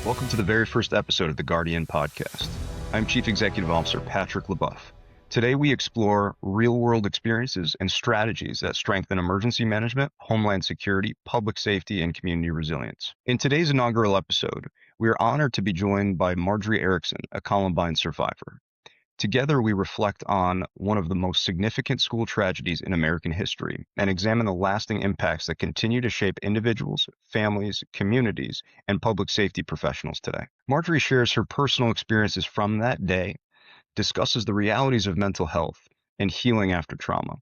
Welcome to the very first episode of the Guardian podcast. I'm Chief Executive Officer Patrick LaBuff. Today we explore real-world experiences and strategies that strengthen emergency management, homeland security, public safety, and community resilience. In today's inaugural episode, we are honored to be joined by Marjorie Erickson, a Columbine survivor. Together, we reflect on one of the most significant school tragedies in American history and examine the lasting impacts that continue to shape individuals, families, communities, and public safety professionals today. Marjorie shares her personal experiences from that day, discusses the realities of mental health and healing after trauma.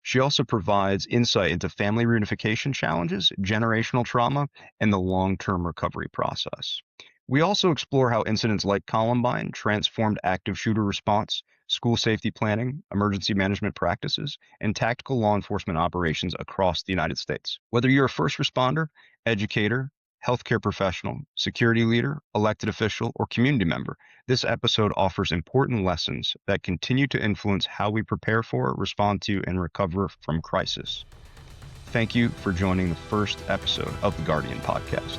She also provides insight into family reunification challenges, generational trauma, and the long-term recovery process. We also explore how incidents like Columbine transformed active shooter response, school safety planning, emergency management practices, and tactical law enforcement operations across the United States. Whether you're a first responder, educator, healthcare professional, security leader, elected official, or community member, this episode offers important lessons that continue to influence how we prepare for, respond to, and recover from crisis. Thank you for joining the first episode of the Guardian podcast.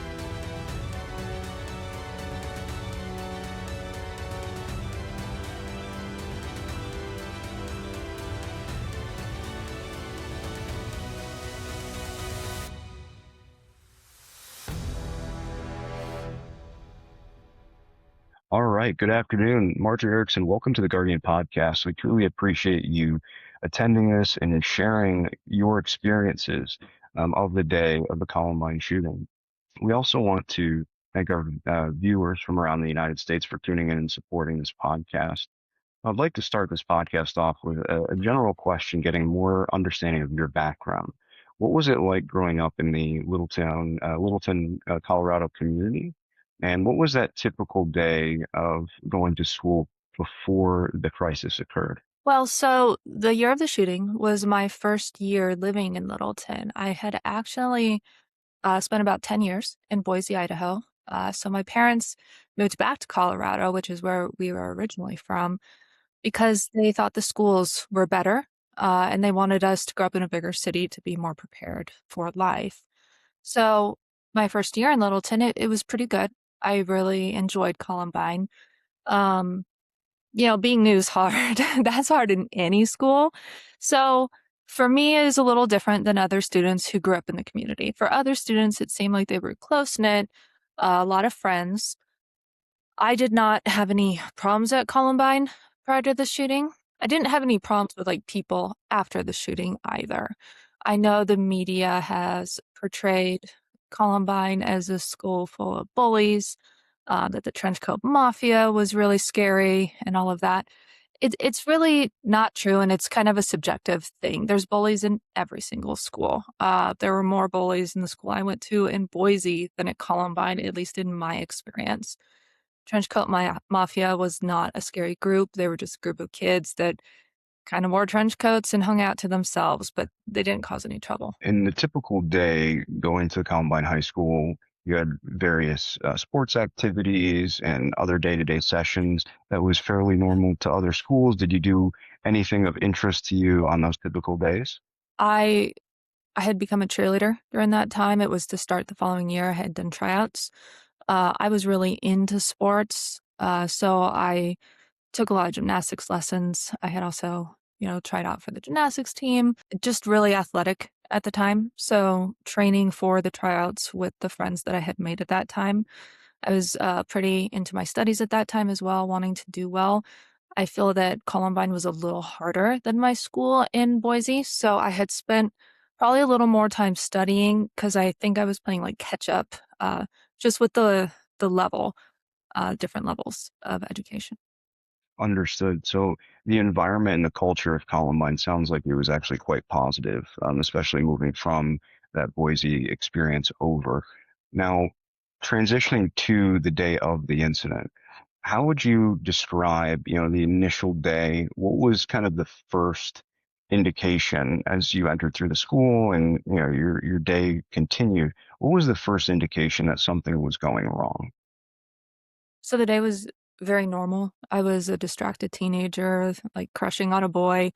All right. Good afternoon. Marjorie Erickson, welcome to the Guardian podcast. We truly appreciate you attending this and sharing your experiences of the day of the Columbine shooting. We also want to thank our viewers from around the United States for tuning in and supporting this podcast. I'd like to start this podcast off with a general question, getting more understanding of your background. What was it like growing up in the Littleton, Colorado community? And what was that typical day of going to school before the crisis occurred? Well, so the year of the shooting was my first year living in Littleton. I had actually spent about 10 years in Boise, Idaho. So my parents moved back to Colorado, which is where we were originally from, because they thought the schools were better, and they wanted us to grow up in a bigger city to be more prepared for life. So my first year in Littleton, it was pretty good. I really enjoyed Columbine. Um, being new is hard. That's hard in any school. So for me, it is a little different than other students who grew up in the community. For other students, it seemed like they were close-knit, a lot of friends. I did not have any problems at Columbine prior to the shooting. I didn't have any problems with people after the shooting either. I know the media has portrayed Columbine as a school full of bullies, that the trench coat mafia was really scary and all of that. It's really not true, and it's kind of a subjective thing. There's bullies in every single school. There were more bullies in the school I went to in Boise than at Columbine, at least in my experience. Trench coat mafia was not a scary group. They were just a group of kids that kind of wore trench coats and hung out to themselves, but they didn't cause any trouble. In the typical day going to Columbine High School, you had various sports activities and other day-to-day sessions that was fairly normal to other schools. Did you do anything of interest to you on those typical days? I had become a cheerleader during that time. It was to start the following year. I had done tryouts. I was really into sports, so I took a lot of gymnastics lessons. I had also, tried out for the gymnastics team, just really athletic at the time. So training for the tryouts with the friends that I had made at that time. I was pretty into my studies at that time as well, wanting to do well. I feel that Columbine was a little harder than my school in Boise. So I had spent probably a little more time studying because I think I was playing catch up, just with the level, different levels of education. Understood. So the environment and the culture of Columbine sounds like it was actually quite positive, especially moving from that Boise experience over. Now, transitioning to the day of the incident, how would you describe, the initial day? What was kind of the first indication as you entered through the school and, your day continued? What was the first indication that something was going wrong? So the day was very normal. I was a distracted teenager, crushing on a boy.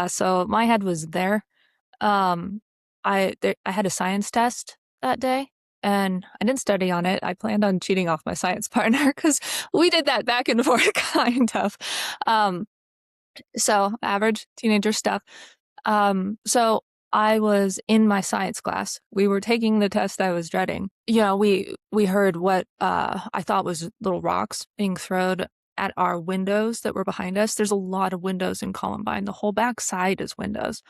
So my head was there. I had a science test that day. and I didn't study on it. I planned on cheating off my science partner because we did that back and forth, kind of. Um, so average teenager stuff. So I was in my science class. We were taking the test I was dreading. We heard what I thought was little rocks being thrown at our windows that were behind us. There's a lot of windows in Columbine. The whole back side is windows.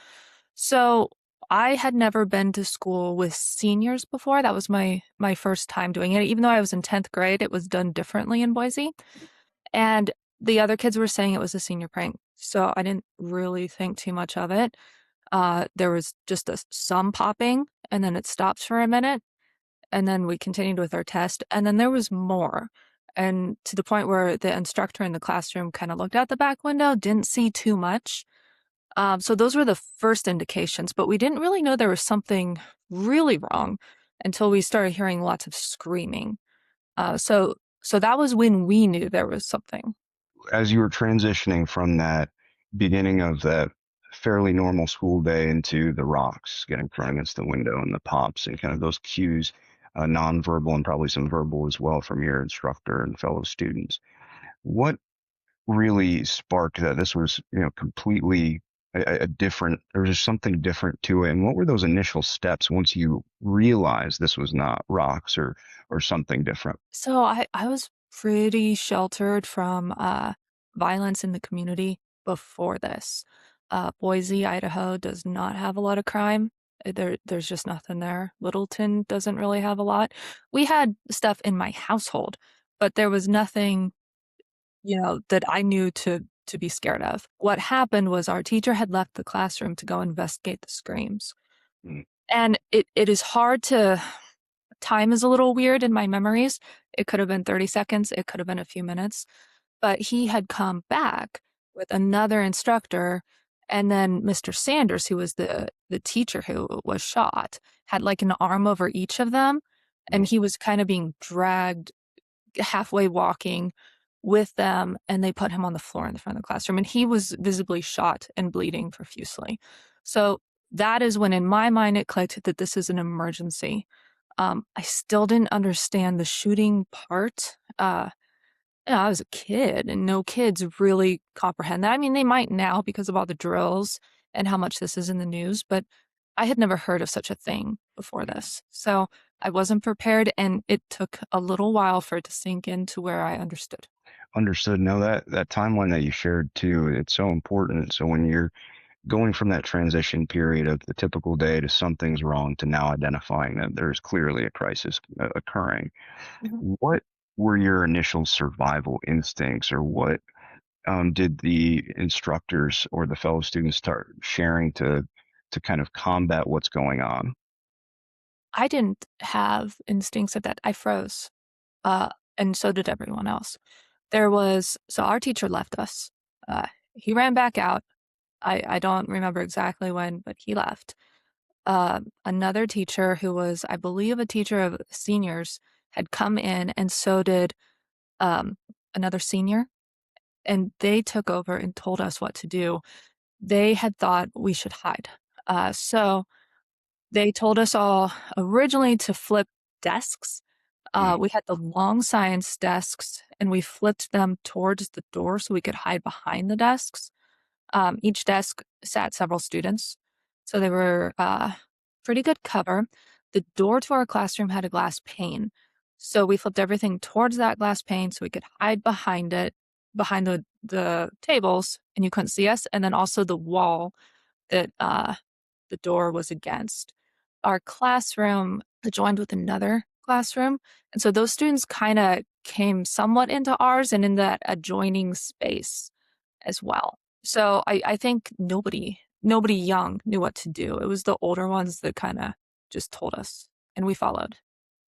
So I had never been to school with seniors before. That was my first time doing it. Even though I was in 10th grade, it was done differently in Boise. And the other kids were saying it was a senior prank. So I didn't really think too much of it. There was just some popping, and then it stopped for a minute, and then we continued with our test, and then there was more. And to the point where the instructor in the classroom kind of looked out the back window, didn't see too much. So those were the first indications, but we didn't really know there was something really wrong until we started hearing lots of screaming. So that was when we knew there was something. As you were transitioning from that beginning of that fairly normal school day into the rocks getting thrown against the window and the pops and kind of those cues, nonverbal and probably some verbal as well from your instructor and fellow students, what really sparked that this was, completely a different, there was just something different to it? And what were those initial steps once you realized this was not rocks or something different? So I was pretty sheltered from violence in the community before this. Boise, Idaho does not have a lot of crime. There's just nothing there. Littleton doesn't really have a lot. We had stuff in my household, but there was nothing, that I knew to be scared of. What happened was our teacher had left the classroom to go investigate the screams. Mm. And it is hard to time is a little weird in my memories. It could have been 30 seconds, it could have been a few minutes, but he had come back with another instructor, and then Mr. Sanders, who was the teacher who was shot, had like an arm over each of them, and he was kind of being dragged halfway walking with them, and they put him on the floor in the front of the classroom, and he was visibly shot and bleeding profusely. So that is when in my mind it clicked that this is an emergency. I still didn't understand the shooting part. I was a kid, and no kids really comprehend that. I mean, they might now because of all the drills and how much this is in the news, but I had never heard of such a thing before this. So I wasn't prepared, and it took a little while for it to sink into where I understood. Understood. No, that timeline that you shared too, it's so important. So when you're going from that transition period of the typical day to something's wrong to now identifying that there's clearly a crisis occurring, Mhm. what were your initial survival instincts, or what did the instructors or the fellow students start sharing to kind of combat what's going on? I didn't have instincts of that. I froze, uh, and so did everyone else. So our teacher left us. He ran back out. I don't remember exactly when, but he left. Another teacher who was, I believe, a teacher of seniors had come in, and so did um, another senior, and they took over and told us what to do. They had thought we should hide. So they told us all originally to flip desks. Mm. We had the long science desks, and we flipped them towards the door so we could hide behind the desks. Each desk sat several students, so they were pretty good cover. The door to our classroom had a glass pane, so we flipped everything towards that glass pane so we could hide behind it, behind the tables, and you couldn't see us. And then also the wall that the door was against. Our classroom joined with another classroom, and so those students kind of came somewhat into ours and in that adjoining space as well. So I think nobody young knew what to do. It was the older ones that kinda just told us, and we followed.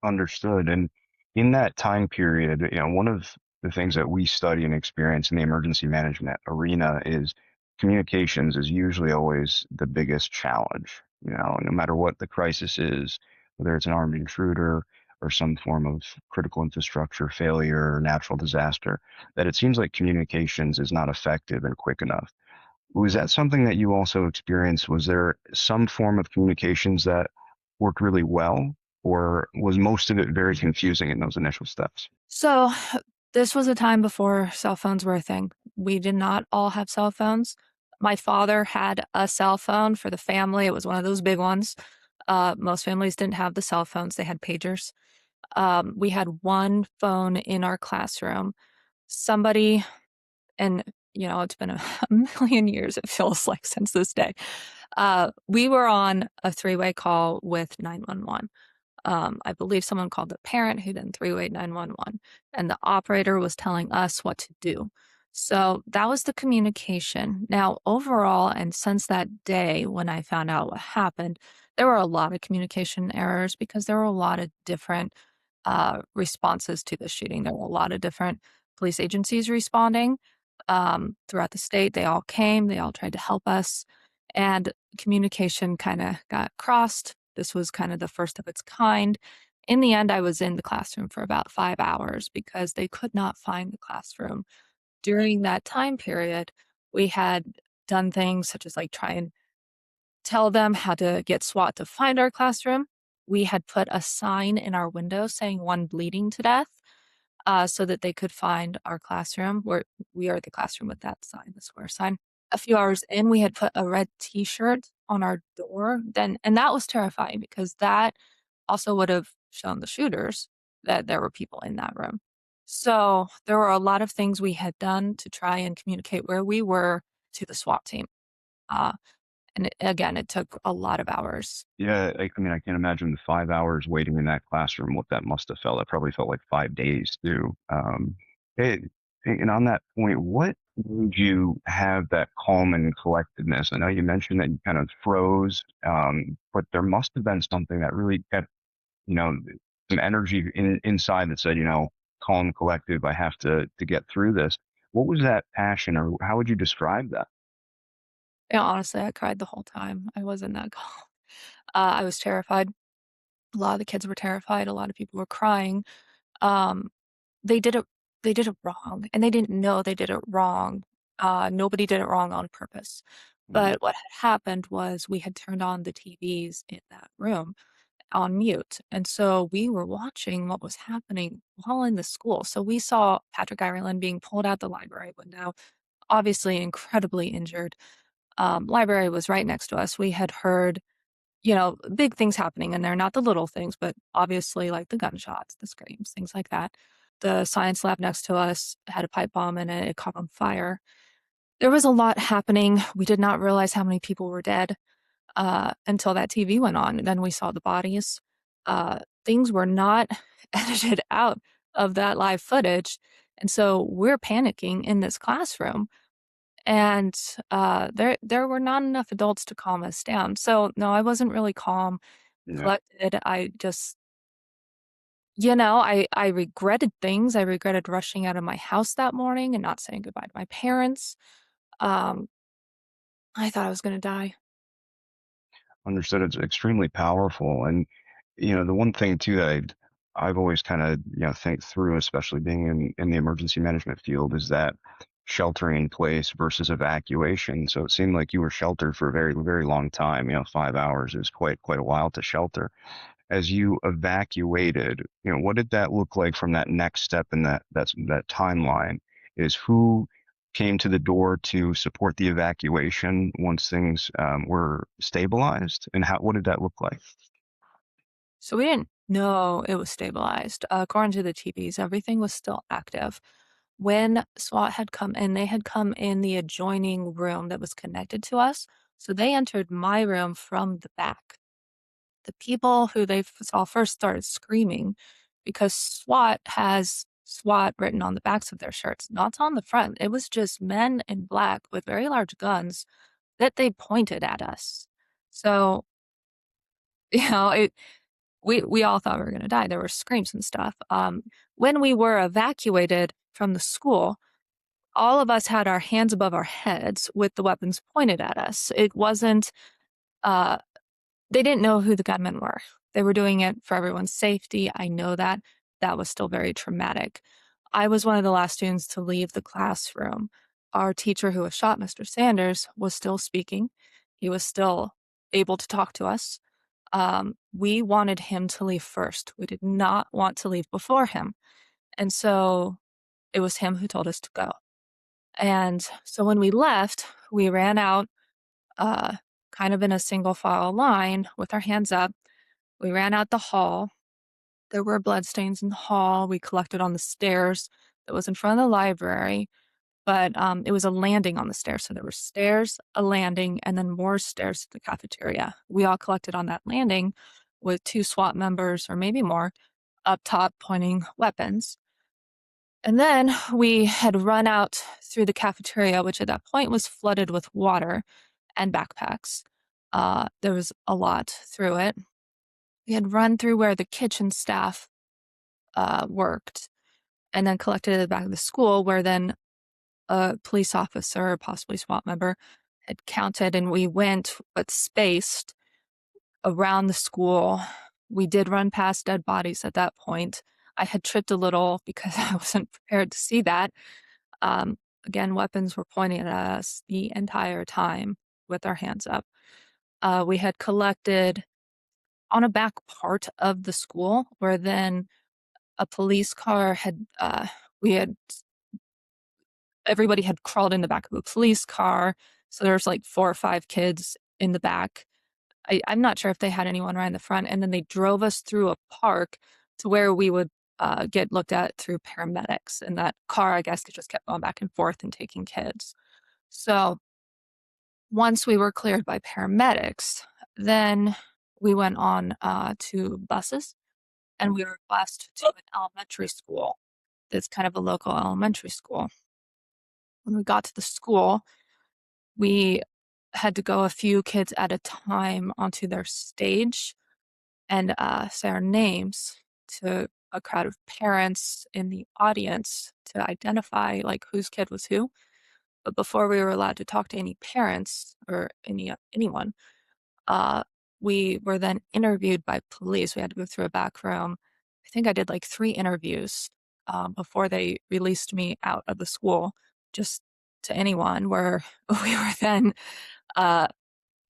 Understood. And in that time period, one of the things that we study and experience in the emergency management arena is communications is usually always the biggest challenge. No matter what the crisis is, whether it's an armed intruder or some form of critical infrastructure failure or natural disaster, that it seems like communications is not effective and quick enough. Was that something that you also experienced? Was there some form of communications that worked really well? or was most of it very confusing in those initial steps? So this was a time before cell phones were a thing. We did not all have cell phones. My father had a cell phone for the family. It was one of those big ones. Most families didn't have the cell phones, they had pagers. We had one phone in our classroom. Somebody, and it's been a, a million years, it feels like, since this day. We were on a three-way call with 911. I believe someone called the parent who then three-way 911, and the operator was telling us what to do. So that was the communication. Now, overall, and since that day when I found out what happened, there were a lot of communication errors because there were a lot of different responses to the shooting. There were a lot of different police agencies responding throughout the state. They all came, they all tried to help us, and communication kind of got crossed. This was kind of the first of its kind. In the end, I was in the classroom for about 5 hours because they could not find the classroom. During that time period, we had done things such as like try and tell them how to get SWAT to find our classroom. We had put a sign in our window saying one bleeding to death so that they could find our classroom. Where we are the classroom with that sign, the square sign. A few hours in, we had put a red T-shirt on our door. Then, and that was terrifying because that also would have shown the shooters that there were people in that room. So there were a lot of things we had done to try and communicate where we were to the SWAT team. Uh, and again, it took a lot of hours. Yeah, I mean, I can't imagine the 5 hours waiting in that classroom, what that must have felt. It probably felt like 5 days too. Hey, and on that point, what made you have that calm and collectedness? I know you mentioned that you kind of froze, but there must have been something that really kept, you know, some energy inside that said, calm, collective. I have to get through this. What was that passion, or how would you describe that? Yeah, honestly, I cried the whole time. I wasn't that calm. I was terrified. A lot of the kids were terrified. A lot of people were crying. Um, they did it. They did it wrong, and they didn't know they did it wrong. Nobody did it wrong on purpose. Mm, But what had happened was we had turned on the TVs in that room on mute, and so we were watching what was happening while in the school. So we saw Patrick Ireland being pulled out the library window, obviously incredibly injured. Library was right next to us. We had heard, big things happening in there, not the little things, but obviously like the gunshots, the screams, things like that. The science lab next to us had a pipe bomb in it. It caught on fire. There was a lot happening. We did not realize how many people were dead until that TV went on. Then we saw the bodies. Things were not edited out of that live footage. And so we're panicking in this classroom. And there were not enough adults to calm us down. So no, I wasn't really calm, yeah. collected. I just, I regretted things. I regretted rushing out of my house that morning and not saying goodbye to my parents. Um, I thought I was gonna die. Understood. It's extremely powerful. And, the one thing too that I've always kind of, think through, especially being in the emergency management field, is that sheltering in place versus evacuation. So it seemed like you were sheltered for a very, very long time. 5 hours is quite a while to shelter. As you evacuated, what did that look like from that next step in that timeline? Is who came to the door to support the evacuation once things were stabilized, and what did that look like? So we didn't know it was stabilized. According to the TVs, everything was still active. When SWAT had come in, they had come in the adjoining room that was connected to us. So they entered my room from the back. The people who they saw first started screaming because SWAT has SWAT written on the backs of their shirts, not on the front. It was just men in black with very large guns that they pointed at us. So, it we all thought we were gonna die. There were screams and stuff. When we were evacuated from the school, all of us had our hands above our heads with the weapons pointed at us. It wasn't, uh they didn't know who the gunmen were. They were doing it for everyone's safety. I know that. That was still very traumatic. I was one of the last students to leave the classroom. Our teacher who was shot, Mr. Sanders, was still speaking. He was still able to talk to us. We wanted him to leave first. We did not want to leave before him. And so it was him who told us to go. And so when we left, we ran out, uh, kind of in a single file line with our hands up. We ran out the hall. There were bloodstains in the hall. We collected on the stairs that was in front of the library, but it was a landing on the stairs. So there were stairs, a landing, and then more stairs to the cafeteria. We all collected on that landing with 2 SWAT members or maybe more up top pointing weapons. And then we had run out through the cafeteria, which at that point was flooded with water and backpacks. There was a lot through it. We had run through where the kitchen staff worked and then collected at the back of the school, where then a police officer, possibly SWAT member, had counted, and we went but spaced around the school. We did run past dead bodies at that point. I had tripped a little because I wasn't prepared to see that. Again, weapons were pointing at us the entire time with our hands up. We had collected on a back part of the school where then a police car had, we had, everybody had crawled in the back of a police car. So there's like 4 or 5 kids in the back. I'm not sure if they had anyone right in the front. And then they drove us through a park to where we would get looked at through paramedics. And that car, I guess, just kept going back and forth and taking kids. So once we were cleared by paramedics, then we went on to buses, and we were bused to an elementary school. That's kind of a local elementary school. When we got to the school, we had to go a few kids at a time onto their stage and say our names to a crowd of parents in the audience to identify like whose kid was who. But before we were allowed to talk to any parents or anyone, we were then interviewed by police. We had to go through a back room. I think I did like 3 interviews before they released me out of the school, just to anyone, where we were then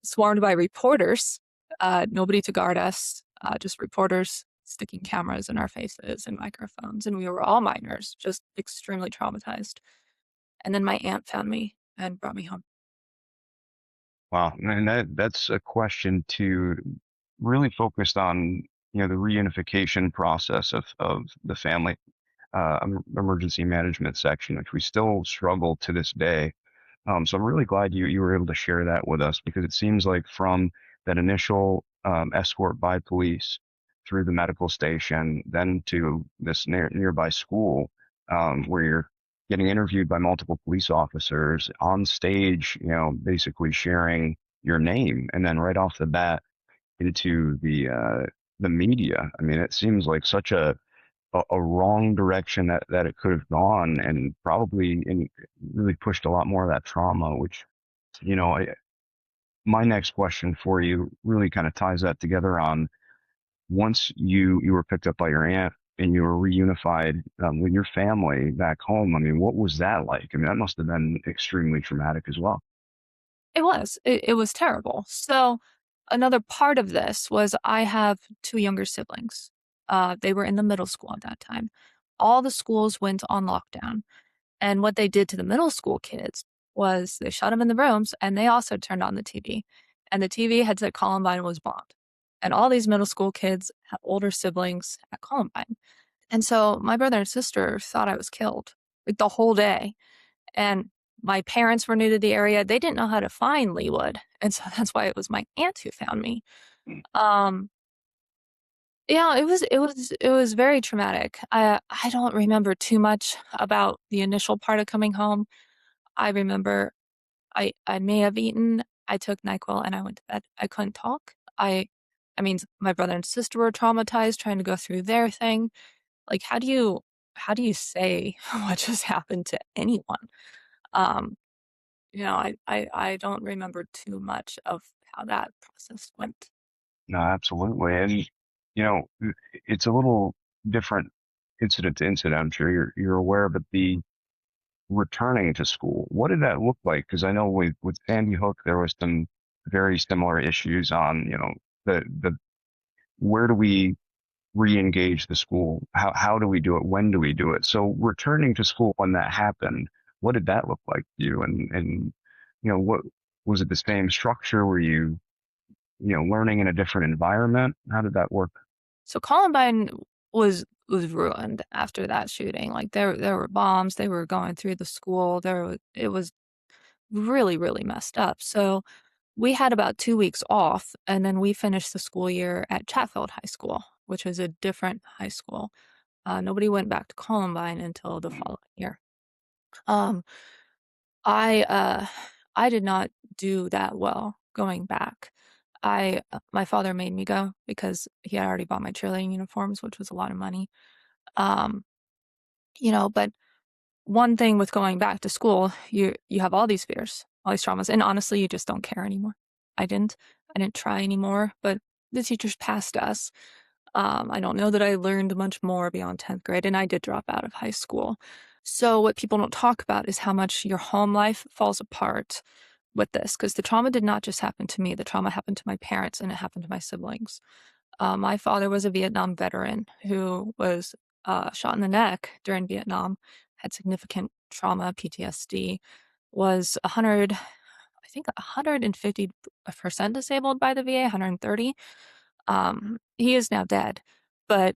swarmed by reporters, nobody to guard us, just reporters sticking cameras in our faces and microphones. And we were all minors, just extremely traumatized. And then my aunt found me and brought me home. Wow. And that's a question to really focused on, the reunification process of the family emergency management section, which we still struggle to this day. So I'm really glad you were able to share that with us, because it seems like from that initial escort by police through the medical station, then to this nearby school, where you're getting interviewed by multiple police officers on stage, basically sharing your name, and then right off the bat into the media. I mean, it seems like such a wrong direction that it could have gone, and probably really pushed a lot more of that trauma, which, my next question for you really kind of ties that together on, once you were picked up by your aunt and you were reunified with your family back home. I mean, what was that like? I mean, that must have been extremely traumatic as well. It was. It was terrible. So another part of this was I have 2 younger siblings. They were in the middle school at that time. All the schools went on lockdown. And what they did to the middle school kids was they shut them in the rooms, and they also turned on the TV. And the TV had said Columbine was bombed. And all these middle school kids had older siblings at Columbine. And so my brother and sister thought I was killed like the whole day. And my parents were new to the area. They didn't know how to find Leawood. And so that's why it was my aunt who found me. Um, yeah, it was very traumatic. I don't remember too much about the initial part of coming home. I remember I may have eaten, I took NyQuil, and I went to bed. I couldn't talk. I mean, my brother and sister were traumatized trying to go through their thing. Like, how do you say what just happened to anyone? Um, I don't remember too much of how that process went. No, absolutely. And, it's a little different incident to incident. I'm sure you're aware, but the returning to school, what did that look like? Because I know with Sandy Hook, there was some very similar issues on, the where do we re-engage the school? How do we do it? When do we do it? So returning to school when that happened, what did that look like to you? And what was it, the same structure? Were you learning in a different environment? How did that work? So Columbine was ruined after that shooting. Like there were bombs, they were going through the school. It was really, really messed up. So we had about 2 weeks off, and then we finished the school year at Chatfield High School, which is a different high school. Nobody went back to Columbine until the following year. Um, I uh, I did not do that well going back. My father made me go because he had already bought my cheerleading uniforms, which was a lot of money. Um, but one thing with going back to school, you have all these fears, all these traumas, and honestly, you just don't care anymore. I didn't. I didn't try anymore, but the teachers passed us. I don't know that I learned much more beyond 10th grade, and I did drop out of high school. So what people don't talk about is how much your home life falls apart with this, because the trauma did not just happen to me. The trauma happened to my parents, and it happened to my siblings. My father was a Vietnam veteran who was shot in the neck during Vietnam, had significant trauma, PTSD, was 100, I think 150% disabled by the VA, 130. He is now dead, but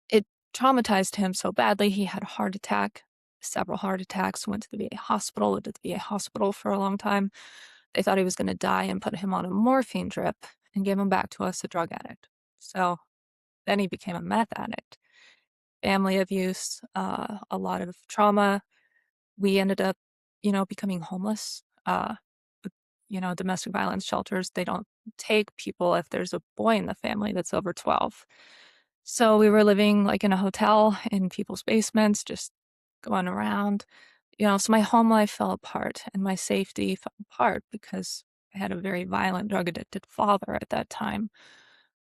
it traumatized him so badly. He had a heart attack, several heart attacks, went to the VA hospital, lived at the VA hospital for a long time. They thought he was going to die and put him on a morphine drip and gave him back to us, a drug addict. So then he became a meth addict. Family abuse, a lot of trauma. We ended up, becoming homeless. Domestic violence shelters, they don't take people if there's a boy in the family that's over 12. So we were living like in a hotel in people's basements, just going around. So my home life fell apart and my safety fell apart because I had a very violent drug addicted father at that time.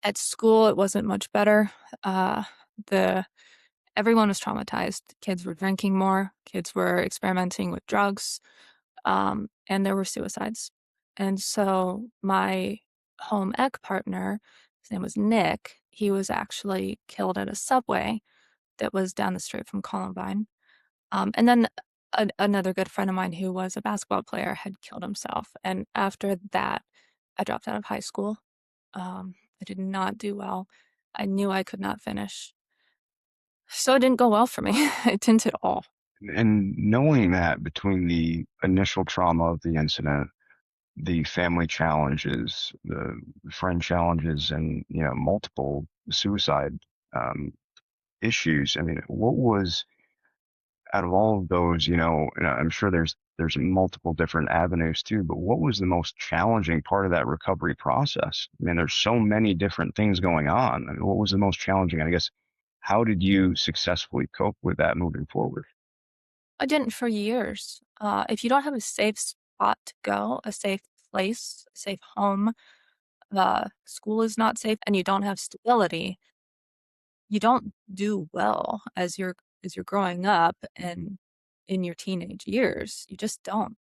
At school, it wasn't much better. Uh, the Everyone was traumatized. Kids were drinking more. Kids were experimenting with drugs, and there were suicides. And so my home ec partner, his name was Nick. He was actually killed at a Subway that was down the street from Columbine. And then another good friend of mine who was a basketball player had killed himself. And after that, I dropped out of high school. I did not do well. I knew I could not finish. So it didn't go well for me. It didn't at all. And knowing that between the initial trauma of the incident, the family challenges, the friend challenges, and multiple suicide um, issues. I mean, what was out of all of those? And I'm sure there's multiple different avenues too, but what was the most challenging part of that recovery process? I mean, there's so many different things going on. I mean, what was the most challenging? And I guess, how did you successfully cope with that moving forward? I didn't for years. If you don't have a safe spot to go, a safe place, a safe home, school is not safe, and you don't have stability, you don't do well as you're growing up and in your teenage years. You just don't.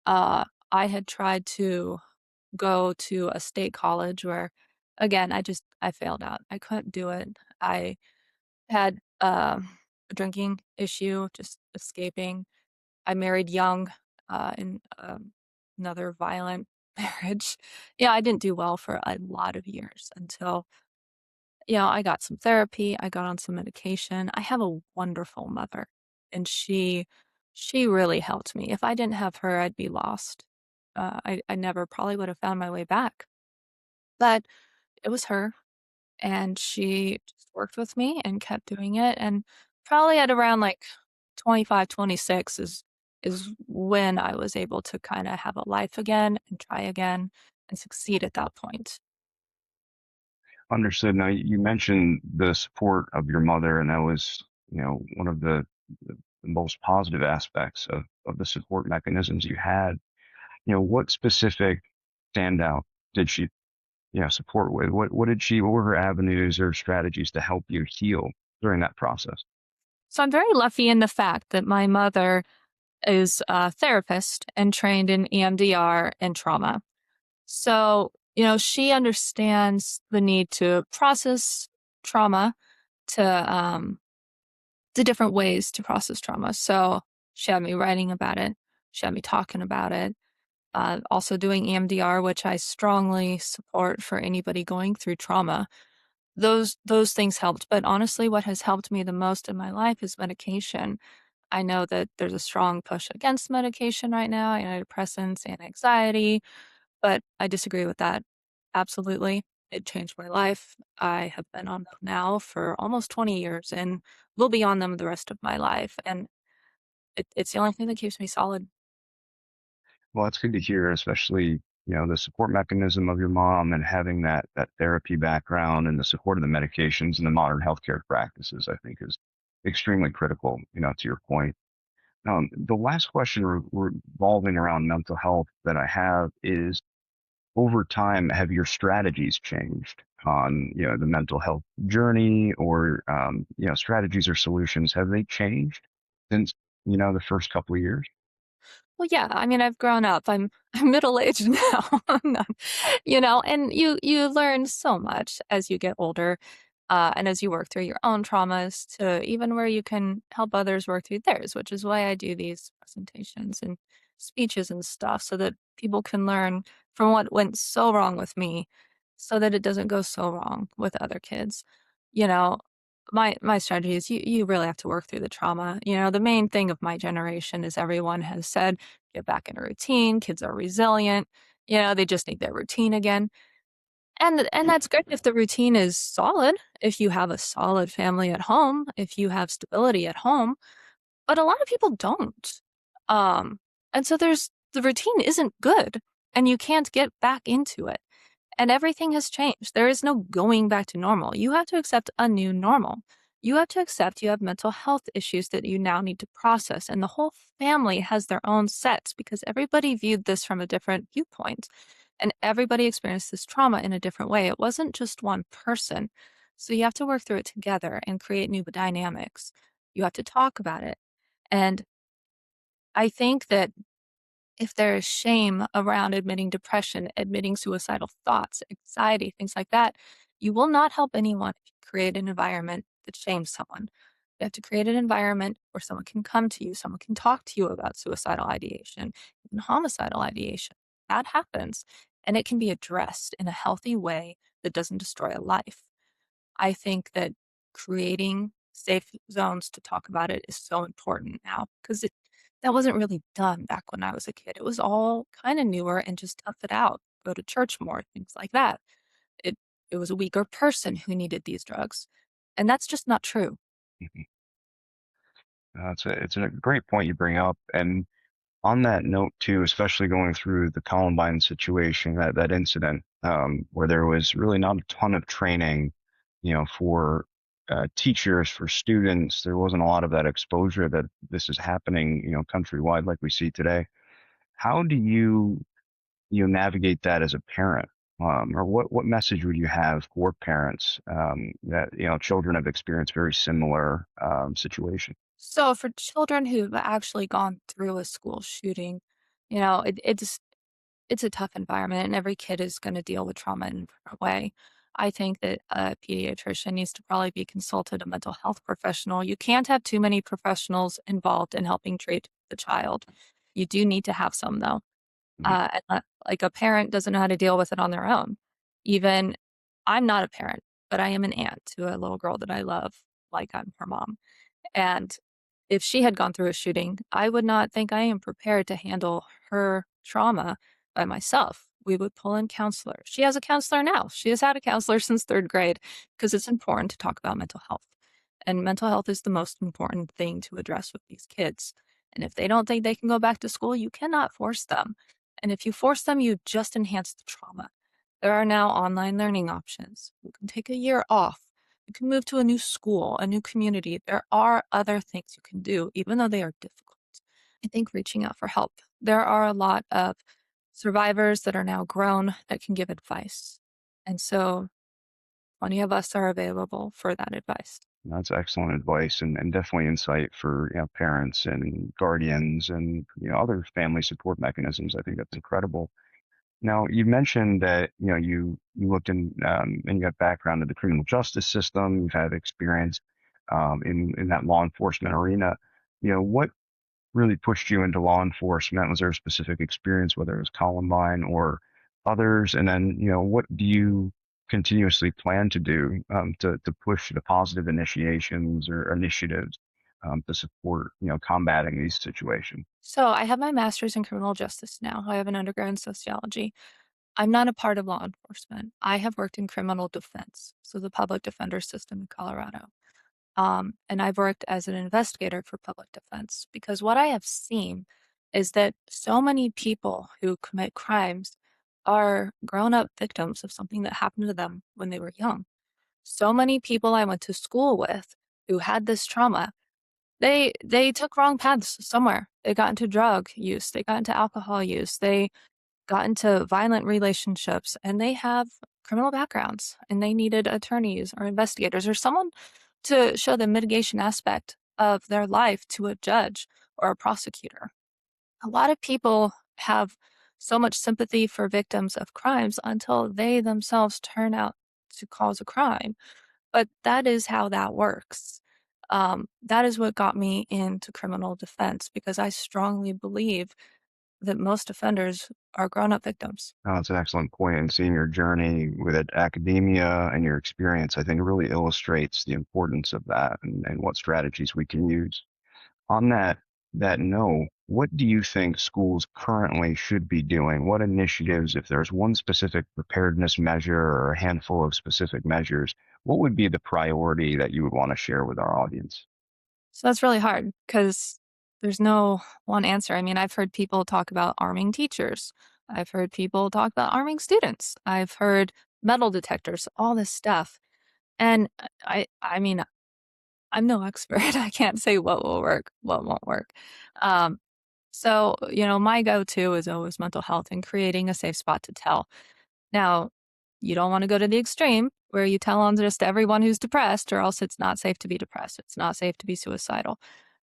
Uh, I had tried to go to a state college where, again, I failed out. I couldn't do it. I had a drinking issue, just escaping. I married young in another violent marriage. Yeah, I didn't do well for a lot of years until, I got some therapy. I got on some medication. I have a wonderful mother, and she really helped me. If I didn't have her, I'd be lost. I never probably would have found my way back. But it was her, and she just worked with me and kept doing it. And probably at around like 25, 26 is when I was able to kind of have a life again and try again and succeed at that point. Understood. Now, you mentioned the support of your mother, and that was, one of the most positive aspects of the support mechanisms you had. What specific standout did she, support with? What were her avenues or strategies to help you heal during that process? So I'm very lucky in the fact that my mother is a therapist and trained in EMDR and trauma. So She understands the need to process trauma, to the different ways to process trauma. So she had me writing about it. She had me talking about it. Also doing EMDR, which I strongly support for anybody going through trauma. Those things helped. But honestly, what has helped me the most in my life is medication. I know that there's a strong push against medication right now, antidepressants and anxiety, but I disagree with that. Absolutely. It changed my life. I have been on them now for almost 20 years and will be on them the rest of my life. And it's the only thing that keeps me solid. Well, that's good to hear, especially, the support mechanism of your mom and having that therapy background and the support of the medications and the modern healthcare practices, I think is extremely critical, to your point. The last question revolving around mental health that I have is, over time, have your strategies changed on, the mental health journey, or, strategies or solutions? Have they changed since, the first couple of years? Well, yeah, I mean, I've grown up. I'm middle-aged now. I'm not, and you learn so much as you get older, and as you work through your own traumas to even where you can help others work through theirs, which is why I do these presentations and speeches and stuff so that people can learn from what went so wrong with me so that it doesn't go so wrong with other kids. You know, my strategy is you really have to work through the trauma. The main thing of my generation is everyone has said, get back in a routine. Kids are resilient. They just need their routine again. And that's good if the routine is solid, if you have a solid family at home, if you have stability at home, but a lot of people don't. Um, and so the routine isn't good and you can't get back into it. And everything has changed. There is no going back to normal. You have to accept a new normal. You have to accept you have mental health issues that you now need to process. And the whole family has their own sets because everybody viewed this from a different viewpoint. And everybody experienced this trauma in a different way. It wasn't just one person. So you have to work through it together and create new dynamics. You have to talk about it. And I think that if there is shame around admitting depression, admitting suicidal thoughts, anxiety, things like that, you will not help anyone if you create an environment that shames someone. You have to create an environment where someone can come to you, someone can talk to you about suicidal ideation, even homicidal ideation. That happens, and it can be addressed in a healthy way that doesn't destroy a life. I think that creating safe zones to talk about it is so important now because that wasn't really done back when I was a kid. It was all kind of newer and just tough it out, go to church more, things like that. It it was a weaker person who needed these drugs, and that's just not true. Mhm. It's a great point you bring up. And on that note too, especially going through the Columbine situation, that incident, where there was really not a ton of training, for teachers, for students. There wasn't a lot of that exposure that this is happening, countrywide like we see today. How do you navigate that as a parent? Or what message would you have for parents, that, children have experienced very similar situation? So for children who've actually gone through a school shooting, it's a tough environment and every kid is going to deal with trauma in a different way. I think that a pediatrician needs to probably be consulted a mental health professional. You can't have too many professionals involved in helping treat the child. You do need to have some though. Mhm. Like a parent doesn't know how to deal with it on their own. Even I'm not a parent, but I am an aunt to a little girl that I love, like I'm her mom. And if she had gone through a shooting, I would not think I am prepared to handle her trauma by myself. We would pull in counselors. She has a counselor now. She has had a counselor since third grade because it's important to talk about mental health. And mental health is the most important thing to address with these kids. And if they don't think they can go back to school, you cannot force them. And if you force them, you just enhance the trauma. There are now online learning options. You can take a year off. You can move to a new school, a new community. There are other things you can do, even though they are difficult. I think reaching out for help. There are a lot of survivors that are now grown that can give advice. And so plenty of us are available for that advice. That's excellent advice, and definitely insight for, parents and guardians and, other family support mechanisms. I think that's incredible. Now, you mentioned that you looked in and you got background in the criminal justice system. You've had experience in that law enforcement arena. What really pushed you into law enforcement? Was there a specific experience, whether it was Columbine or others? And then, what do you continuously plan to do to push the positive initiations or initiatives to support, combating these situations? So I have my master's in criminal justice now. I have an undergrad in sociology. I'm not a part of law enforcement. I have worked in criminal defense, so the public defender system in Colorado. And I've worked as an investigator for public defense because what I have seen is that so many people who commit crimes are grown up victims of something that happened to them when they were young. So many people I went to school with who had this trauma, they took wrong paths somewhere. They got into drug use, they got into alcohol use, they got into violent relationships, and they have criminal backgrounds, and they needed attorneys or investigators or someone to show the mitigation aspect of their life to a judge or a prosecutor. A lot of people have so much sympathy for victims of crimes until they themselves turn out to cause a crime. But that is how that works. That is what got me into criminal defense because I strongly believe that most offenders are grown up victims. That's an excellent point. And seeing your journey with academia and your experience, I think really illustrates the importance of that and what strategies we can use. On that note, what do you think schools currently should be doing? What initiatives, if there's one specific preparedness measure or a handful of specific measures, what would be the priority that you would want to share with our audience? So that's really hard because there's no one answer. I mean, I've heard people talk about arming teachers. I've heard people talk about arming students. I've heard metal detectors, all this stuff. And I mean, I'm no expert. I can't say what will work, what won't work. Um, my go-to is always mental health and creating a safe spot to tell. Now, you don't want to go to the extreme where you tell on just everyone who's depressed, or else it's not safe to be depressed. It's not safe to be suicidal.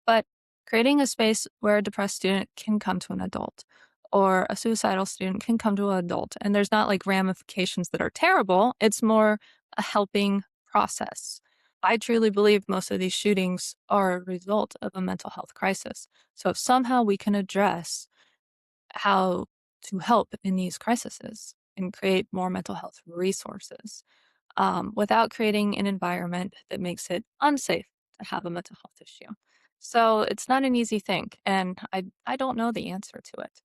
But creating a space where a depressed student can come to an adult or a suicidal student can come to an adult. And there's not like ramifications that are terrible. It's more a helping process. I truly believe most of these shootings are a result of a mental health crisis. So if somehow we can address how to help in these crises and create more mental health resources without creating an environment that makes it unsafe to have a mental health issue. So it's not an easy thing, and I don't know the answer to it.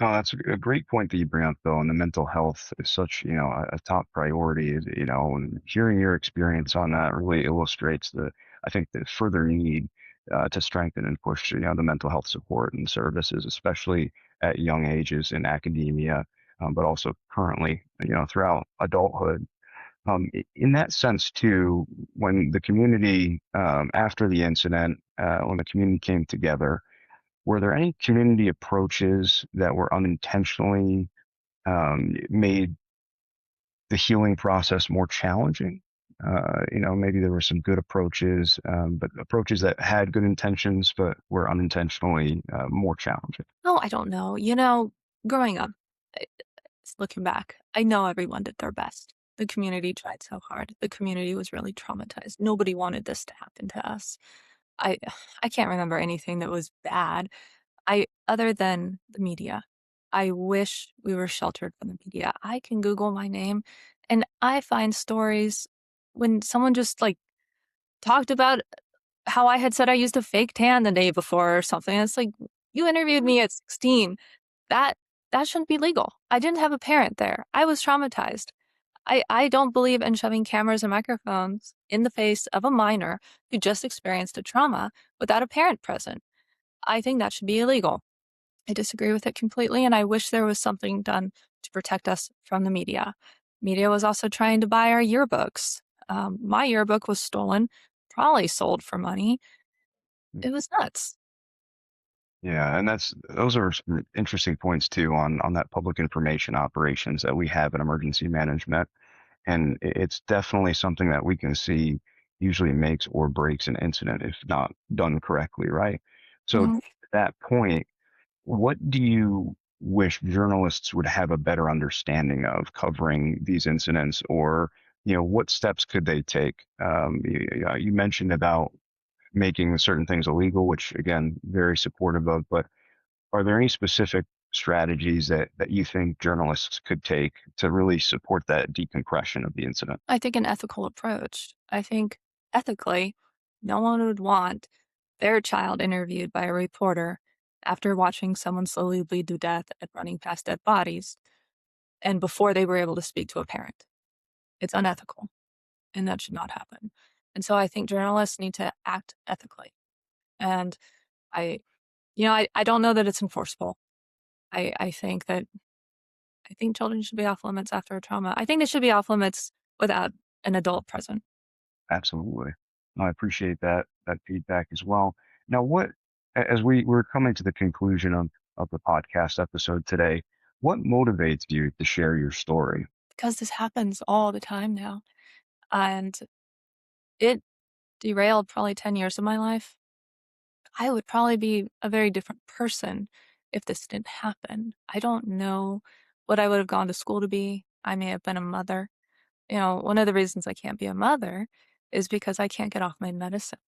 Oh, that's a great point that you bring up, though, and the mental health is such, a top priority, and hearing your experience on that really illustrates I think, the further need to strengthen and push, the mental health support and services, especially at young ages in academia, but also currently, throughout adulthood. In that sense, too, when the community, after the incident, when the community came together, were there any community approaches that were unintentionally made the healing process more challenging? Maybe there were some good approaches, but approaches that had good intentions but were unintentionally more challenging. Oh, I don't know. Growing up, I- looking back, I know everyone did their best. The community tried so hard. The community was really traumatized. Nobody wanted this to happen to us. I I can't remember anything that was bad. I other than the media. I wish we were sheltered from the media. I can Google my name and I find stories when someone just like talked about how I had said I used a fake tan the day before or something. It's like you interviewed me at 16. That that shouldn't be legal. I didn't have a parent there. I was traumatized. I don't believe in shoving cameras and microphones in the face of a minor who just experienced a trauma without a parent present. I think that should be illegal. I disagree with it completely, and I wish there was something done to protect us from the media. Media was also trying to buy our yearbooks. My yearbook was stolen, probably sold for money. It was nuts. Yeah, and those are some interesting points too on that public information operations that we have in emergency management. And it's definitely something that we can see usually makes or breaks an incident if not done correctly, right? So to Mhm. that point, what do you wish journalists would have a better understanding of covering these incidents, or what steps could they take? You mentioned about making certain things illegal, which again, very supportive of, but are there any specific strategies that you think journalists could take to really support that decompression of the incident? I think an ethical approach. I think ethically, no one would want their child interviewed by a reporter after watching someone slowly bleed to death and running past dead bodies and before they were able to speak to a parent. It's unethical, and that should not happen. And so I think journalists need to act ethically. And I, I don't know that it's enforceable. I think that I think children should be off limits after a trauma. I think they should be off limits without an adult present. Absolutely. No, I appreciate that feedback as well. Now, as we're coming to the conclusion of the podcast episode today, what motivates you to share your story? Because this happens all the time now. And it derailed probably 10 years of my life. I would probably be a very different person if this didn't happen. I don't know what I would have gone to school to be. I may have been a mother. One of the reasons I can't be a mother is because I can't get off my medicine.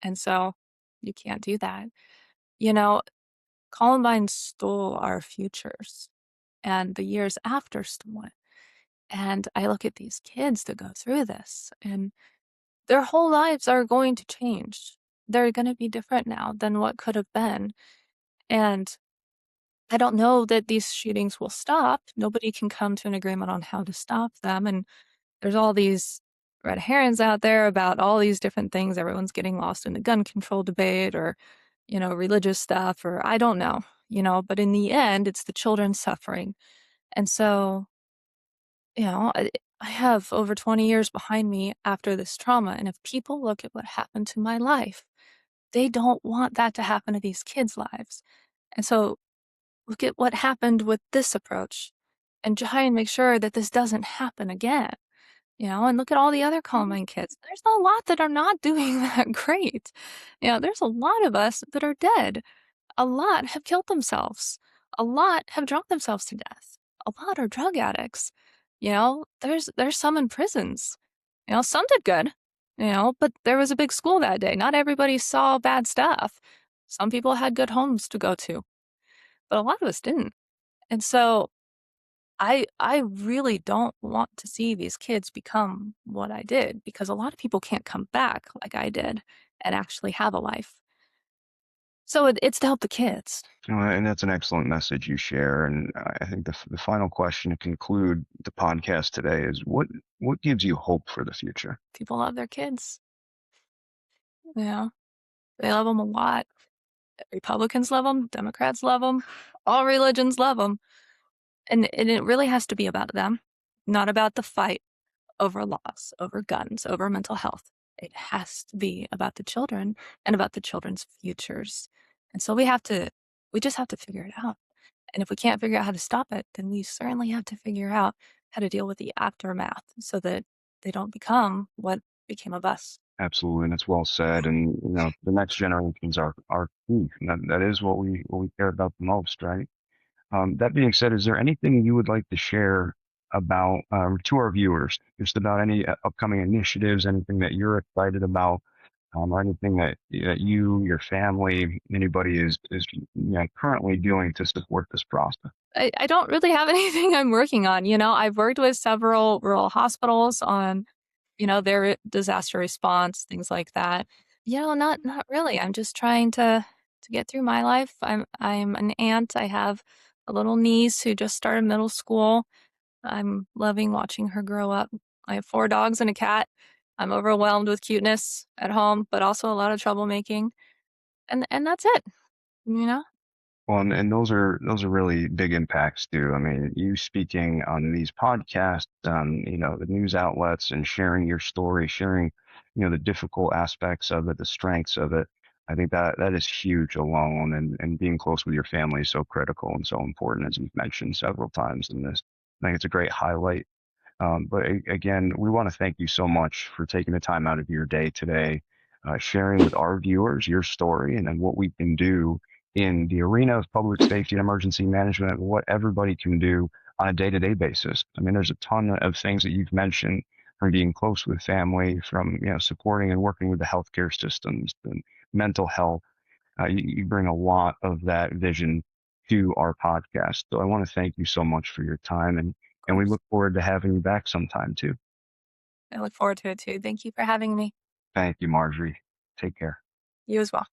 And so you can't do that. You know, Columbine stole our futures and the years after stole it. And I look at these kids that go through this and their whole lives are going to change. They're going to be different now than what could have been. And I don't know that these shootings will stop. Nobody can come to an agreement on how to stop them. And there's all these red herrings out there about all these different things. Everyone's getting lost in the gun control debate or, religious stuff, or I don't know, but in the end, it's the children suffering. And so, I have over 20 years behind me after this trauma. And if people look at what happened to my life, they don't want that to happen to these kids' lives. And so look at what happened with this approach and try and make sure that this doesn't happen again. And look at all the other Columbine kids. There's a lot that are not doing that great. There's a lot of us that are dead. A lot have killed themselves. A lot have drunk themselves to death. A lot are drug addicts. There's some in prisons. Some did good, but there was a big school that day. Not everybody saw bad stuff. Some people had good homes to go to, but a lot of us didn't. And so I really don't want to see these kids become what I did, because a lot of people can't come back like I did and actually have a life. So it's to help the kids. And that's an excellent message you share. And I think the final question to conclude the podcast today is what gives you hope for the future? People love their kids. They love them a lot. Republicans love them. Democrats love them. All religions love them. And it really has to be about them, not about the fight over laws, over guns, over mental health. It has to be about the children and about the children's futures. And so we just have to figure it out. And if we can't figure out how to stop it, then we certainly have to figure out how to deal with the aftermath so that they don't become what became of us. Absolutely, and it's well said. And the next generations are key. And that is what we care about the most, right? That being said, is there anything you would like to share about to our viewers, just about any upcoming initiatives, anything that you're excited about, or anything that you, your family, anybody is currently doing to support this process? I don't really have anything I'm working on. I've worked with several rural hospitals on, their disaster response, things like that. Not really. I'm just trying to get through my life. I'm an aunt. I have a little niece who just started middle school. I'm loving watching her grow up. I have 4 dogs and a cat. I'm overwhelmed with cuteness at home, but also a lot of troublemaking. And that's it, you know? Well, and those are really big impacts too. I mean, you speaking on these podcasts, the news outlets, and sharing your story, sharing, the difficult aspects of it, the strengths of it. I think that is huge alone, and being close with your family is so critical and so important, as you've mentioned several times in this. I think it's a great highlight. But again, we want to thank you so much for taking the time out of your day today, sharing with our viewers your story and then what we can do in the arena of public safety and emergency management, what everybody can do on a day-to-day basis. I mean, there's a ton of things that you've mentioned, from being close with family, from supporting and working with the healthcare systems, and mental health. You bring a lot of that vision to our podcast. So I want to thank you so much for your time, Of and we course. look forward to having you back sometime too. I look forward to it too. Thank you for having me. Thank you, Marjorie. Take care. You as well.